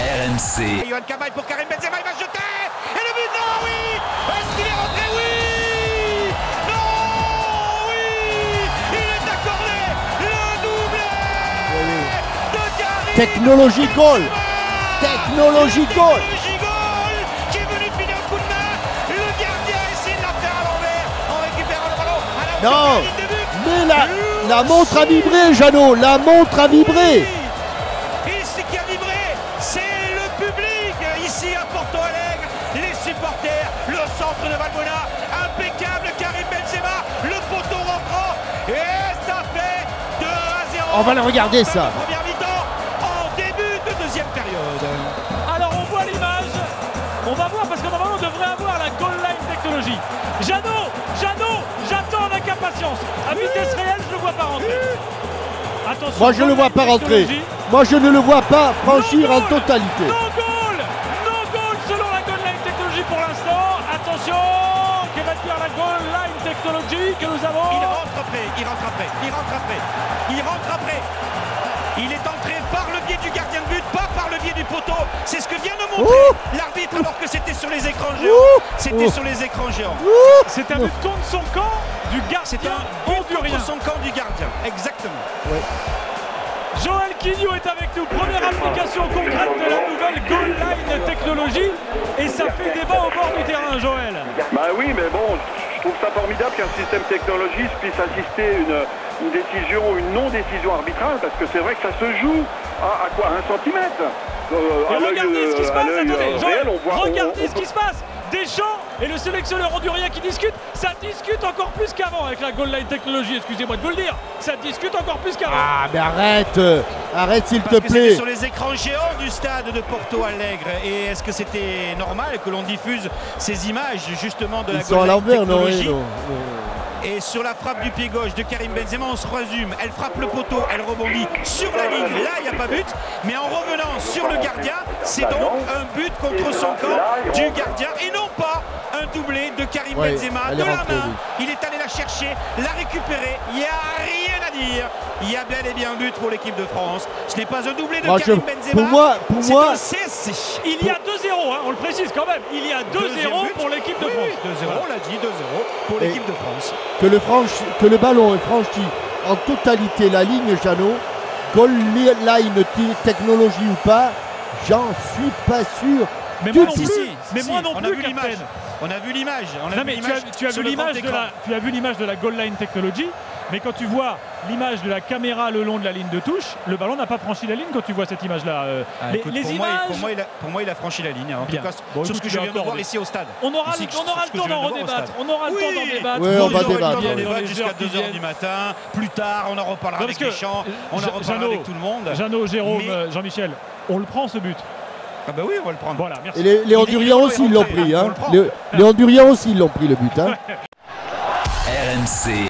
RMC. Yohan Cabaye pour Karim Benzema, il va jeter. Et le but, non, oui. Est-ce qu'il est rentré? Oui. Non, oui. Il est accordé. Le doublé de Karim. Technologie goal. Technologie goal. Qui est venu finir le coup de main. Le gardien essaie de la faire à l'envers en récupérant le ballon. Non, mais la montre a vibré, Jeannot. La montre a vibré. Et ce qui a vibré, c'est le public ici à Porto Alegre, les supporters, le centre de Valbuena, impeccable Karim Benzema, le poteau rentrant et ça fait 2-0. On va le regarder ça. Première mi-temps en début de deuxième période. Alors on voit l'image, on va voir parce que normalement on devrait avoir la goal line technologie. Jeannot, j'attends avec impatience. À vitesse réelle, je ne le vois pas rentrer. Attention, moi je ne le vois pas rentrer. Moi je ne le vois pas franchir en totalité. No goal selon la goal line technologie pour l'instant. Attention, que va dire la goal line technologie que nous avons. Il rentre après. Il est entré par le biais du gardien de but, pas par le biais du poteau. C'est ce que vient de montrer l'arbitre alors que c'était sur les écrans géants. C'est un but contre son camp du gardien. C'est un but contre son camp du gardien. Exactement. Ouais. Joël Quignou est avec nous. Première application concrète de la nouvelle goal line technologie. Et ça fait débat au bord du terrain, Joël. Bah oui, mais bon, je trouve ça formidable qu'un système technologique puisse assister une décision ou une non-décision arbitrale, parce que c'est vrai que ça se joue à quoi, 1 centimètre. Regardez ce qui se passe, attendez, Joël, réel, regardez ce qui se passe. Deschamps et le sélectionneur hondurien qui discutent, ça discute encore plus qu'avant avec la goal line technologie, excusez-moi de vous le dire, ça discute encore plus qu'avant. Ah mais arrête s'il te Parce que c'était plaît. sur les écrans géants du stade de Porto Alegre. Et est-ce que c'était normal que l'on diffuse ces images justement de la Ils sont à goal line l'envers, non, technologie? non. Et sur la frappe du pied gauche de Karim Benzema, on se résume, elle frappe le poteau, elle rebondit sur la ligne, là il n'y a pas but, mais en revenant sur le gardien, c'est donc un but contre son camp du gardien et non pas un doublé de Karim Benzema, de la main, il est allé la chercher, la récupérer, il n'y a rien à dire, il y a bel et bien un but pour l'équipe de France, ce n'est pas un doublé de Karim Benzema, c'est un CSC. Il y a 2-0, hein, on le précise quand même, il y a 2-0 pour l'équipe de France. 2-0, on l'a dit, 2-0 pour l'équipe de France. Que le ballon est franchi en totalité la ligne, Jeannot, goal line technologie ou pas, j'en suis pas sûr. Mais moi non plus, mais moi non plus, Captain. On a vu l'image. Tu as vu l'image de la goal line technology, mais quand tu vois l'image de la caméra le long de la ligne de touche, le ballon n'a pas franchi la ligne quand tu vois cette image-là. Pour moi, il a franchi la ligne. En tout cas, sur ce que je viens de voir ici au stade. On aura le temps d'en redébattre. On aura le temps d'en débattre. Oui, on va débattre jusqu'à 2h du matin. Plus tard, on en reparlera avec Deschamps. On en reparlera avec tout le monde. Jeannot, Jérôme, Jean-Michel, on le prend ce but. Ah bah oui, on va le prendre. Voilà, merci. Et les Honduriens aussi l'ont pris. Les Honduriens aussi l'ont pris le but. RMC.